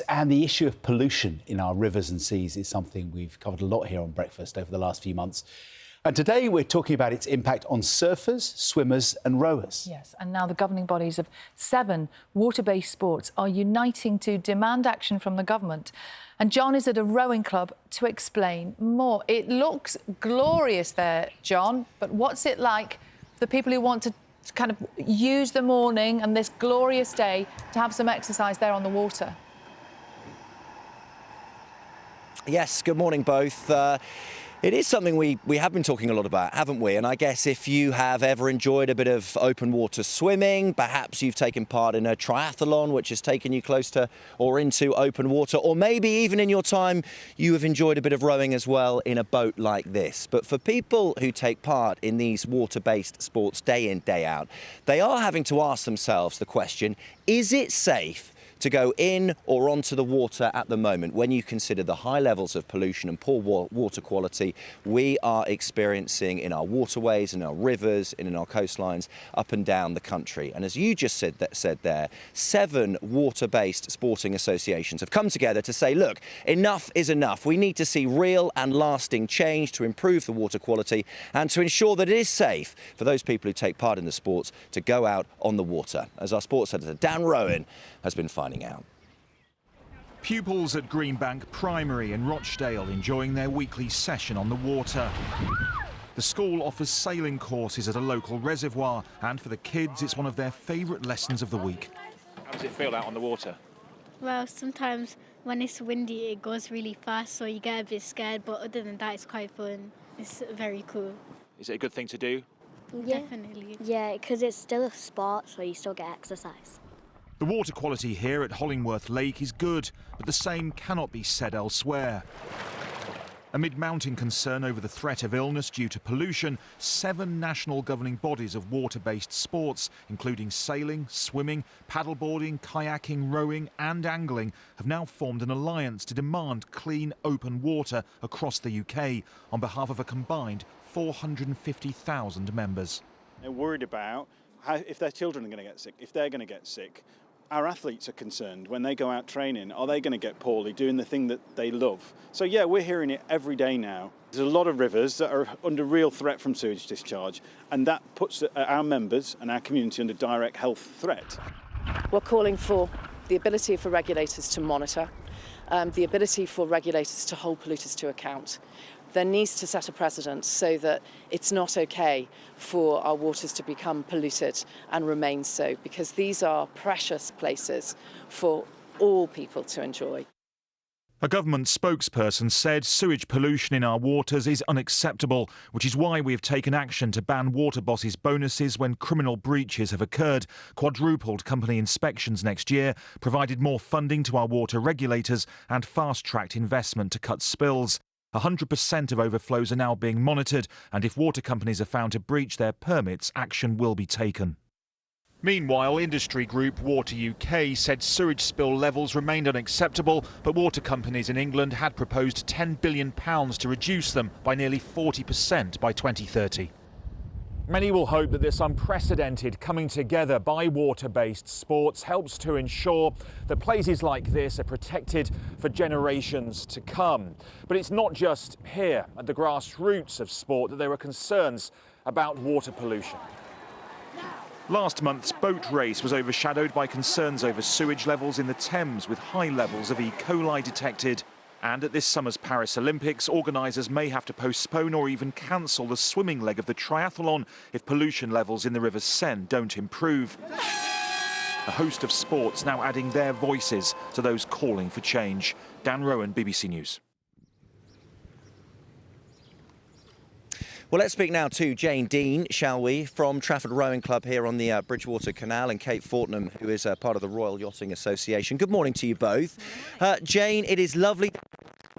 and the issue of pollution in our rivers and seas is something we've covered a lot here on Breakfast over the last few months. And today we're talking about its impact on surfers, swimmers and rowers. Yes, and now the governing bodies of 7 water-based sports are uniting to demand action from the government. And John is at a rowing club to explain more. It looks glorious there, John, but what's it like for the people who want to kind of use the morning and this glorious day to have some exercise there on the water? Yes, good morning both. It is something we have been talking a lot about, haven't we? And I guess if you have ever enjoyed a bit of open water swimming, perhaps you've taken part in a triathlon which has taken you close to or into open water, or maybe even in your time you have enjoyed a bit of rowing as well in a boat like this. But for people who take part in these water-based sports day in, day out, they are having to ask themselves the question, is it safe to go in or onto the water at the moment when you consider the high levels of pollution and poor water quality we are experiencing in our waterways, in our rivers, and in our coastlines up and down the country? And as you just said there, 7 water-based sporting associations have come together to say, look, enough is enough. We need to see real and lasting change to improve the water quality and to ensure that it is safe for those people who take part in the sports to go out on the water, as our sports editor Dan Rowan has been finding out. Pupils at Greenbank Primary in Rochdale enjoying their weekly session on the water. The school offers sailing courses at a local reservoir, and for the kids it's one of their favourite lessons of the week. How does it feel out on the water? Well, sometimes when it's windy it goes really fast, so you get a bit scared, but other than that it's quite fun. It's very cool. Is it a good thing to do? Yeah. Definitely. Yeah, because it's still a sport, so you still get exercise. The water quality here at Hollingworth Lake is good, but the same cannot be said elsewhere. Amid mounting concern over the threat of illness due to pollution, 7 national governing bodies of water-based sports, including sailing, swimming, paddleboarding, kayaking, rowing and angling, have now formed an alliance to demand clean, open water across the UK on behalf of a combined 450,000 members. They're worried about if their children are going to get sick, if they're going to get sick. Our athletes are concerned when they go out training, are they going to get poorly doing the thing that they love? So yeah, we're hearing it every day now. There's a lot of rivers that are under real threat from sewage discharge, and that puts our members and our community under direct health threat. We're calling for the ability for regulators to monitor, the ability for regulators to hold polluters to account. There needs to set a precedent so that it's not OK for our waters to become polluted and remain so, because these are precious places for all people to enjoy. A government spokesperson said sewage pollution in our waters is unacceptable, which is why we have taken action to ban water bosses' bonuses when criminal breaches have occurred, quadrupled company inspections next year, provided more funding to our water regulators and fast-tracked investment to cut spills. 100% of overflows are now being monitored, and if water companies are found to breach their permits, action will be taken. Meanwhile, industry group Water UK said sewage spill levels remained unacceptable, but water companies in England had proposed £10 billion to reduce them by nearly 40% by 2030. Many will hope that this unprecedented coming together by water-based sports helps to ensure that places like this are protected for generations to come. But it's not just here at the grassroots of sport that there are concerns about water pollution. Last month's boat race was overshadowed by concerns over sewage levels in the Thames, with high levels of E. coli detected. And at this summer's Paris Olympics, organisers may have to postpone or even cancel the swimming leg of the triathlon if pollution levels in the River Seine don't improve. A host of sports now adding their voices to those calling for change. Dan Rowan, BBC News. Well, let's speak now to Jane Dean, shall we, from Trafford Rowing Club here on the Bridgewater Canal, and Kate Fortnam, who is part of the Royal Yachting Association. Good morning to you both. Jane, it is lovely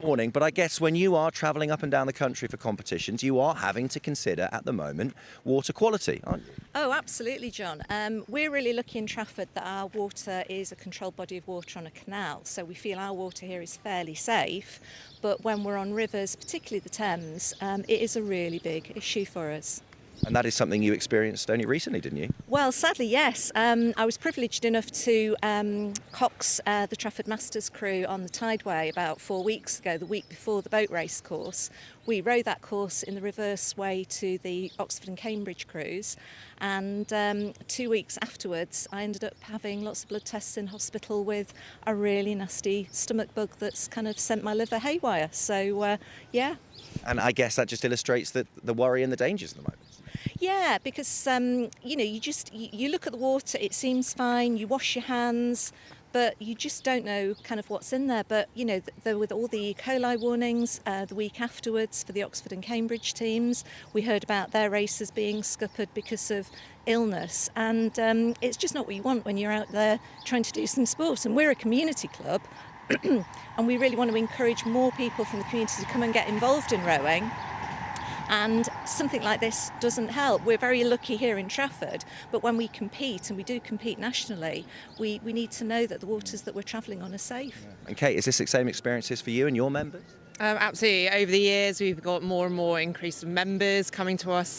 morning, but I guess when you are travelling up and down the country for competitions, you are having to consider at the moment water quality, aren't you? Oh, absolutely, John. We're really lucky in Trafford that our water is a controlled body of water on a canal, so we feel our water here is fairly safe. But when we're on rivers, particularly the Thames, it is a really big issue for us. And that is something you experienced only recently, didn't you? Well, sadly, yes. I was privileged enough to cox the Trafford Masters crew on the Tideway about 4 weeks ago, the week before the boat race course. We rowed that course in the reverse way to the Oxford and Cambridge crews, and 2 weeks afterwards I ended up having lots of blood tests in hospital with a really nasty stomach bug that's kind of sent my liver haywire. So, yeah. And I guess that just illustrates the worry and the dangers at the moment. Yeah, because you look at the water, it seems fine, you wash your hands, but you just don't know kind of what's in there. But with all the E. coli warnings the week afterwards for the Oxford and Cambridge teams, we heard about their races being scuppered because of illness, and it's just not what you want when you're out there trying to do some sport. And we're a community club, and we really want to encourage more people from the community to come and get involved in rowing. And something like this doesn't help. We're very lucky here in Trafford, but when we compete, and we do compete nationally, we need to know that the waters that we're travelling on are safe. And Kate, is this the same experiences for you and your members? Absolutely. Over the years, we've got more and more increase of members coming to us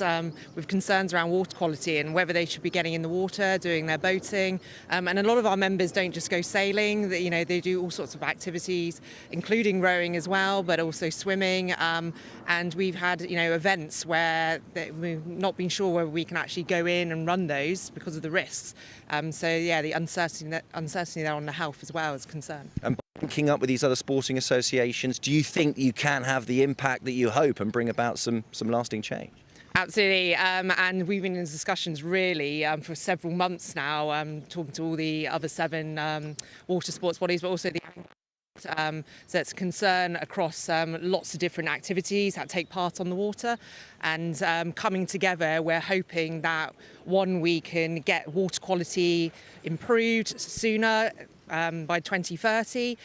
with concerns around water quality and whether they should be getting in the water, doing their boating. And a lot of our members don't just go sailing. They do all sorts of activities, including rowing as well, but also swimming. And we've had, events where we've not been sure whether we can actually go in and run those because of the risks. The uncertainty there on the health as well is a concern. And linking up with these other sporting associations, do you think you can have the impact that you hope and bring about some lasting change? Absolutely, and we've been in discussions really for several months now, talking to all the other 7 water sports bodies, but also the so it's a concern across lots of different activities that take part on the water, and coming together, we're hoping that we can get water quality improved sooner by 2030.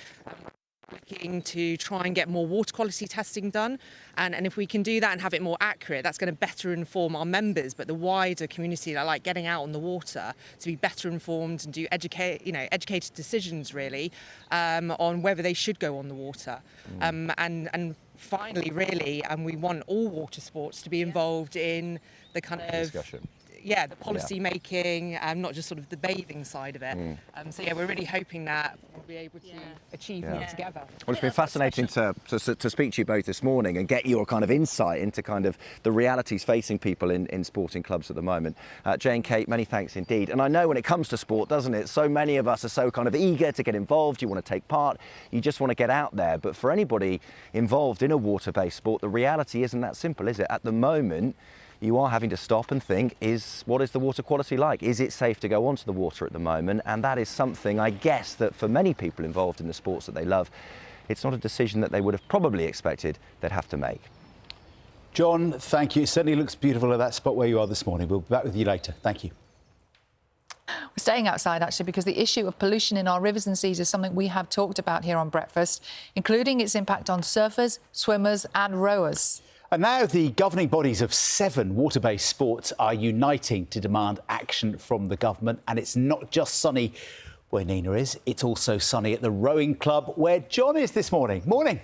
Looking to try and get more water quality testing done, and if we can do that and have it more accurate, that's going to better inform our members, but the wider community that like getting out on the water to be better informed and do educated decisions really on whether they should go on the water. And finally, really, we want all water sports to be involved in the kind of discussion. Yeah, the policy making, not just sort of the bathing side of it. We're really hoping that we'll be able to achieve more together. Well, it's been fascinating to speak to you both this morning and get your kind of insight into kind of the realities facing people in sporting clubs at the moment. Jay and Kate, many thanks indeed. And I know when it comes to sport, doesn't it, so many of us are so kind of eager to get involved, you want to take part, you just want to get out there. But for anybody involved in a water-based sport, the reality isn't that simple, is it? At the moment, you are having to stop and think, what is the water quality like? Is it safe to go onto the water at the moment? And that is something, I guess, that for many people involved in the sports that they love, it's not a decision that they would have probably expected they'd have to make. John, thank you. It certainly looks beautiful at that spot where you are this morning. We'll be back with you later. Thank you. We're staying outside, actually, because the issue of pollution in our rivers and seas is something we have talked about here on Breakfast, including its impact on surfers, swimmers and rowers. And now the governing bodies of 7 water-based sports are uniting to demand action from the government. And it's not just sunny where Nina is, it's also sunny at the rowing club where John is this morning. Morning.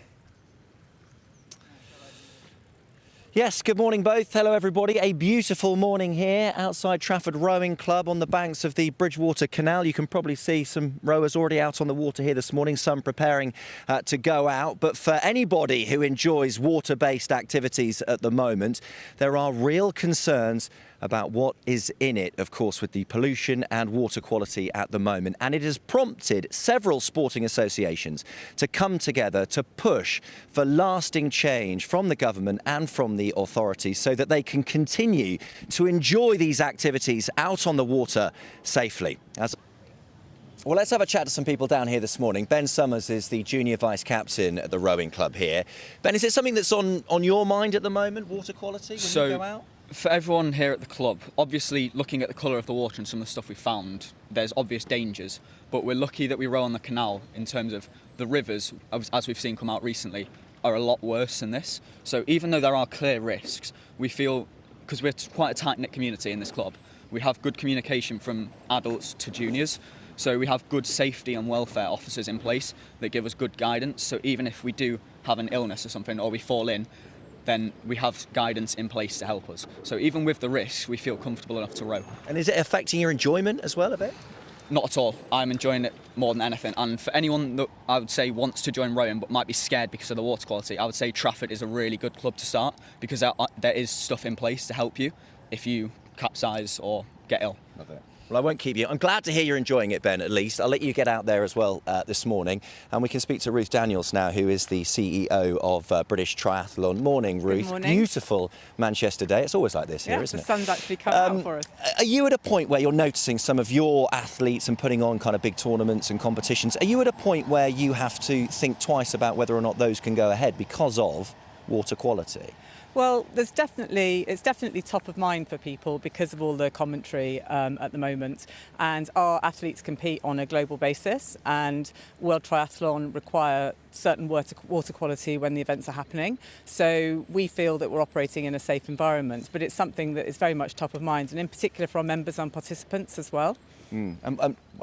Yes, good morning both. Hello everybody. A beautiful morning here outside Trafford Rowing Club on the banks of the Bridgewater Canal. You can probably see some rowers already out on the water here this morning, some preparing to go out. But for anybody who enjoys water-based activities at the moment, there are real concerns about what is in it, of course, with the pollution and water quality at the moment. And it has prompted several sporting associations to come together to push for lasting change from the government and from the authorities so that they can continue to enjoy these activities out on the water safely. Well, let's have a chat to some people down here this morning. Ben Summers is the junior vice captain at the rowing club here. Ben, is it something that's on your mind at the moment, water quality, when you go out? For everyone here at the club, obviously looking at the colour of the water and some of the stuff we found, there's obvious dangers, but we're lucky that we row on the canal in terms of the rivers, as we've seen come out recently, are a lot worse than this. So even though there are clear risks, we feel, because we're quite a tight-knit community in this club, we have good communication from adults to juniors, so we have good safety and welfare officers in place that give us good guidance, so even if we do have an illness or something, or we fall in, then we have guidance in place to help us. So even with the risk, we feel comfortable enough to row. And is it affecting your enjoyment as well a bit? Not at all. I'm enjoying it more than anything. And for anyone that I would say wants to join rowing but might be scared because of the water quality, I would say Trafford is a really good club to start, because there is stuff in place to help you if you capsize or get ill. Love it. Well, I won't keep you. I'm glad to hear you're enjoying it, Ben, at least. I'll let you get out there as well this morning. And we can speak to Ruth Daniels now, who is the CEO of British Triathlon. Morning, Ruth. Good morning. Beautiful Manchester day. It's always like this here, isn't it? The sun's actually come out for us. Are you at a point where you're noticing some of your athletes and putting on kind of big tournaments and competitions? Are you at a point where you have to think twice about whether or not those can go ahead because of water quality? Well, it's definitely top of mind for people because of all the commentary at the moment. And our athletes compete on a global basis, and World Triathlon require certain water quality when the events are happening. So we feel that we're operating in a safe environment, but it's something that is very much top of mind, and in particular for our members and participants as well.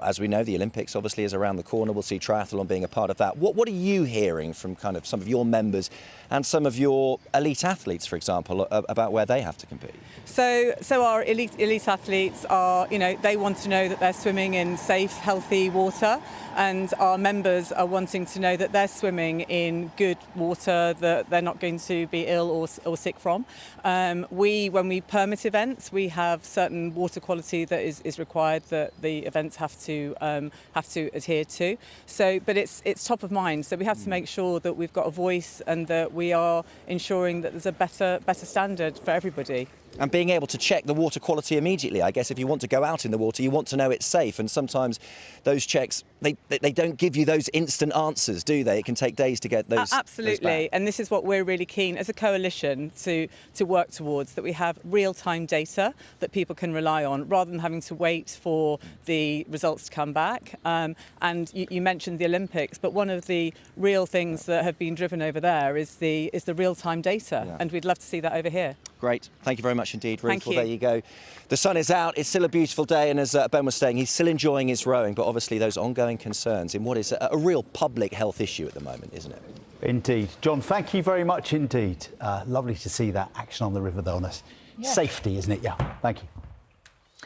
As we know, the Olympics obviously is around the corner. We'll see triathlon being a part of that. What are you hearing from kind of some of your members and some of your elite athletes, for example, about where they have to compete? So our elite athletes are, they want to know that they're swimming in safe, healthy water, and our members are wanting to know that they're swimming in good water that they're not going to be ill or sick from. When we permit events, we have certain water quality that is required that the events have to adhere to. So, but it's top of mind. So we have to make sure that we've got a voice and that we are ensuring that there's a better standard for everybody. And being able to check the water quality immediately. I guess if you want to go out in the water, you want to know it's safe. And sometimes those checks, they don't give you those instant answers, do they? It can take days to get those. Absolutely. Those back. And this is what we're really keen as a coalition to work towards, that we have real-time data that people can rely on rather than having to wait for the results to come back. And you mentioned the Olympics, but one of the real things that have been driven over there is the real-time data. Yeah. And we'd love to see that over here. Great. Thank you very much indeed, Ruth. Thank you. Well, there you go. The sun is out. It's still a beautiful day. And as Ben was saying, he's still enjoying his rowing. But obviously those ongoing concerns in what is a real public health issue at the moment, isn't it? Indeed. John, thank you very much indeed. Lovely to see that action on the river, though, on us. Safety, isn't it? Yeah. Thank you.